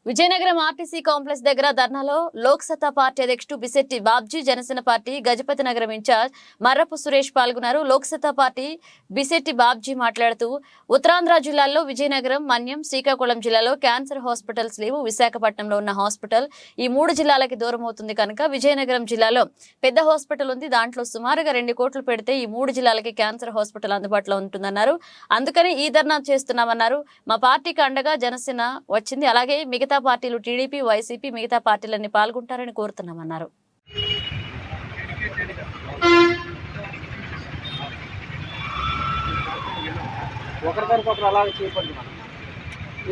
Vizianagaram RTC complex దగ్గర ధర్నాలో లోక్ సత్తా పార్టీ అధ్యక్షుడు బిశెట్టి బాబ్జీ, జనసేన పార్టీ గజపతి నగరం ఇన్ఛార్జ్ మర్రపు సురేష్ పాల్గొన్నారు. లోక్ సత్తా పార్టీ బిశెట్టి బాబ్జీ మాట్లాడుతూ ఉత్తరాంధ్ర జిల్లాల్లో విజయనగరం, మన్యం, శ్రీకాకుళం జిల్లాలో క్యాన్సర్ హాస్పిటల్స్ లేవు. విశాఖపట్నంలో ఉన్న హాస్పిటల్ ఈ 3 జిల్లాలకి దూరం అవుతుంది కనుక విజయనగరం జిల్లాలో పెద్ద హాస్పిటల్ ఉంది. దాంట్లో సుమారుగా 2 కోట్లు పెడితే ఈ 3 జిల్లాలకి క్యాన్సర్ హాస్పిటల్ అందుబాటులో ఉంటుందన్నారు. అందుకని ఈ ధర్నా చేస్తున్నామన్నారు. మా పార్టీకి అండగా జనసేన వచ్చింది. అలాగే మిగతా పార్టీలు టీడీపీ, వైసీపీ, మిగతా పార్టీలన్నీ పాల్గొంటారని కోరుతున్నామన్నారు. ఒకరికొకరు అలాగే చేయకూడదు.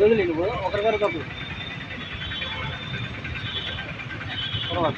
వదిలేదు ఒకరికొకరు తర్వాత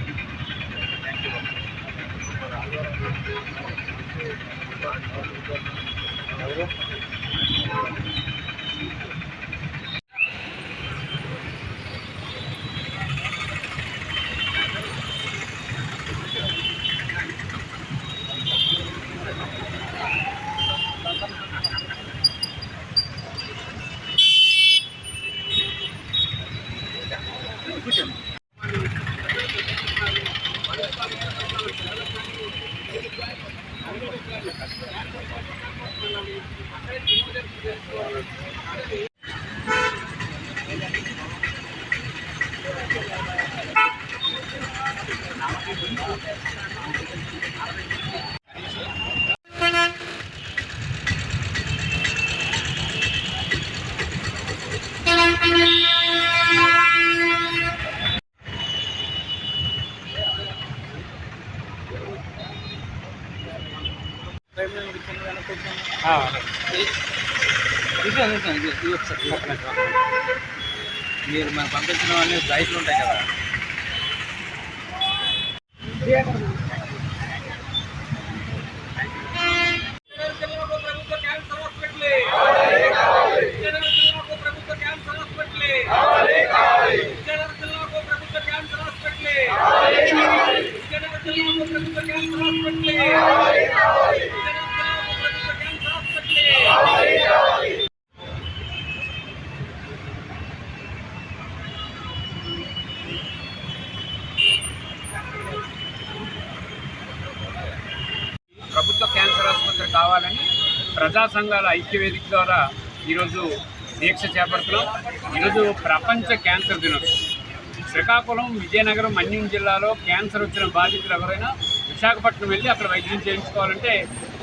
మీరు మనం పంపించిన వాళ్ళని రైతులు ఉంటాయి కదా. ప్రభుత్వ క్యాన్సర్ ఆసుపత్రి కావాలని ప్రజా సంఘాల ఐక్యవేదిక ద్వారా ఈరోజు దీక్ష చేపడుతున్నాం. ఈరోజు ప్రపంచ క్యాన్సర్ దినోత్సవం. శ్రీకాకుళం, విజయనగరం, మన్యం జిల్లాలో క్యాన్సర్ వచ్చిన బాధితులు ఎవరైనా విశాఖపట్నం వెళ్ళి అక్కడ వైద్యం చేయించుకోవాలంటే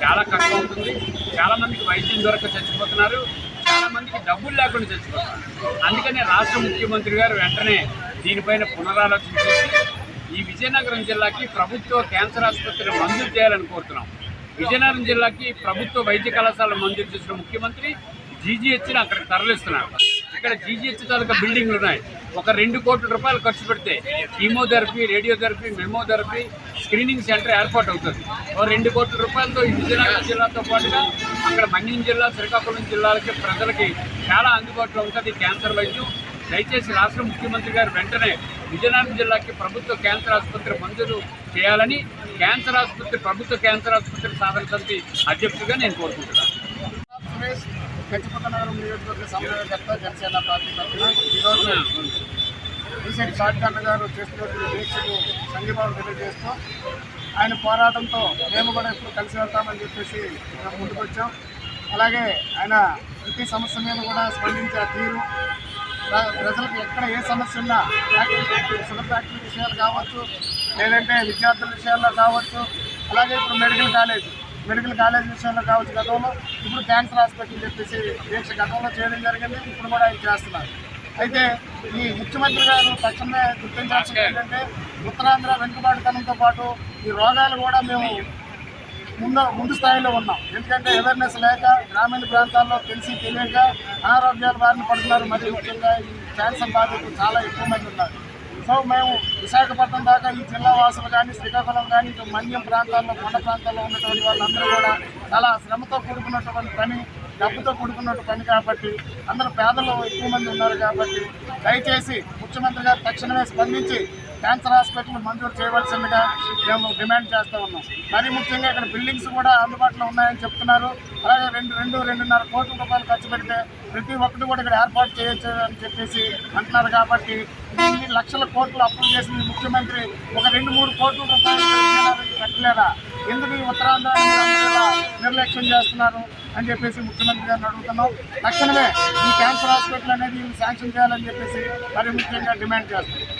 చాలా కష్టం అవుతుంది. చాలామందికి వైద్యం దొరక చచ్చిపోతున్నారు, చాలామందికి డబ్బులు లేకుండా చచ్చిపోతున్నారు. అందుకనే రాష్ట్ర ముఖ్యమంత్రి గారు వెంటనే దీనిపైన పునరాలోచన చేసి ఈ విజయనగరం జిల్లాకి ప్రభుత్వ క్యాన్సర్ ఆసుపత్రిని మంజూరు చేయాలని కోరుతున్నాం. విజయనగరం జిల్లాకి ప్రభుత్వ వైద్య కళాశాల మంజూరు చేసిన ముఖ్యమంత్రి జీజీహెచ్ని అక్కడికి తరలిస్తున్నారు. ఇక్కడ జీజీహెచ్ తాలూకా బిల్డింగ్లు ఉన్నాయి. ఒక 2 కోట్ల రూపాయలు ఖర్చు పెడితే కీమోథెరపీ, రేడియోథెరపీ, మెమోథెరపీ స్క్రీనింగ్ సెంటర్ ఏర్పాటు అవుతుంది. ఒక 2 కోట్ల రూపాయలతో ఈ విజయనగరం జిల్లాతో పాటుగా అక్కడ మన్యం జిల్లా, శ్రీకాకుళం జిల్లాలకి ప్రజలకి చాలా అందుబాటులో ఉంటుంది క్యాన్సర్ వైద్యం. దయచేసి రాష్ట్ర ముఖ్యమంత్రి గారు వెంటనే విజయనగరం జిల్లాకి ప్రభుత్వ క్యాన్సర్ ఆసుపత్రి మంజూరు చేయాలని క్యాన్సర్ ఆసుపత్రి, ప్రభుత్వ క్యాన్సర్ ఆసుపత్రి సాధన సమితి అధ్యక్షుడిగా నేను కోరుకుంటున్నాను. గజపతి నగరం నియోజకవర్గ సమన్వయకర్త, జనసేన పార్టీ తరఫున ఈరోజు బిశెట్టి బాబ్జీ అన్న గారు చేస్తున్నటువంటి దీక్షకు సంఘీభావం తెలియజేస్తూ ఆయన పోరాటంతో మేము కూడా ఎప్పుడు కలిసి వెళ్తామని చెప్పేసి మేము ముందుకు వచ్చాం. అలాగే ఆయన ప్రతి సమస్య మీద కూడా స్పందించే తీరు, ప్రజలకు ఎక్కడ ఏ సమస్య ఉన్నా షుగర్ ఫ్యాక్టరీ విషయాలు కావచ్చు, లేదంటే విద్యార్థుల విషయాల్లో కావచ్చు, అలాగే ఇప్పుడు మెడికల్ కాలేజ్ విషయంలో కావచ్చు, గతంలో ఇప్పుడు క్యాన్సర్ హాస్పిటల్ చెప్పేసి దీక్ష గతంలో చేయడం జరిగింది, ఇప్పుడు కూడా ఆయన చేస్తున్నారు. అయితే ఈ ముఖ్యమంత్రి గారు తక్షణమే గుర్తించాల్సింది ఏంటంటే ఉత్తరాంధ్ర వెనుకబాటుతనంతో పాటు ఈ రోగాలు కూడా మేము ముందు స్థాయిలో ఉన్నాం. ఎందుకంటే అవేర్నెస్ లేక గ్రామీణ ప్రాంతాల్లో తెలియక అనారోగ్యాల బారిన పడుతున్నారు. మరి ముఖ్యంగా ఈ క్యాన్సర్ బాధితులు చాలా ఎక్కువ మంది ఉన్నారు. సో మేము విశాఖపట్నం దాకా ఈ జిల్లా వాసులు కానీ, శ్రీకాకుళం కానీ, ఇటు మన్యం ప్రాంతాల్లో, కొండ ప్రాంతాల్లో ఉన్నటువంటి వాళ్ళందరూ కూడా చాలా శ్రమతో కూడుకున్నటువంటి పని, డబ్బుతో కూడుకున్నటువంటి పని కాబట్టి అందరూ పేదలు ఎక్కువ మంది ఉన్నారు కాబట్టి దయచేసి ముఖ్యమంత్రి గారు తక్షణమే స్పందించి క్యాన్సర్ హాస్పిటల్ మంజూరు చేయవలసిందిగా మేము డిమాండ్ చేస్తూ ఉన్నాం. మరీ ముఖ్యంగా ఇక్కడ బిల్డింగ్స్ కూడా అందుబాటులో ఉన్నాయని చెప్తున్నారు. అలాగే 2-2.5 కోట్ల రూపాయలు ఖర్చు పెడితే ప్రతి ఒక్కటి కూడా ఇక్కడ ఏర్పాటు చేయొచ్చు అని చెప్పేసి అంటున్నారు. కాబట్టి ఇన్ని లక్షల కోట్లు అప్పులు చేసిన ముఖ్యమంత్రి ఒక 2-3 కోట్ల రూపాయలు కట్టలేరా? ఎందుకు ఈ ఉత్తరాంధ్ర నిర్లక్ష్యం చేస్తున్నారు అని చెప్పేసి ముఖ్యమంత్రి గారిని అడుగుతున్నాం. తక్షణమే ఈ క్యాన్సర్ హాస్పిటల్ అనేది శాంక్షన్ చేయాలని చెప్పేసి మరి ముఖ్యంగా డిమాండ్ చేస్తున్నాం.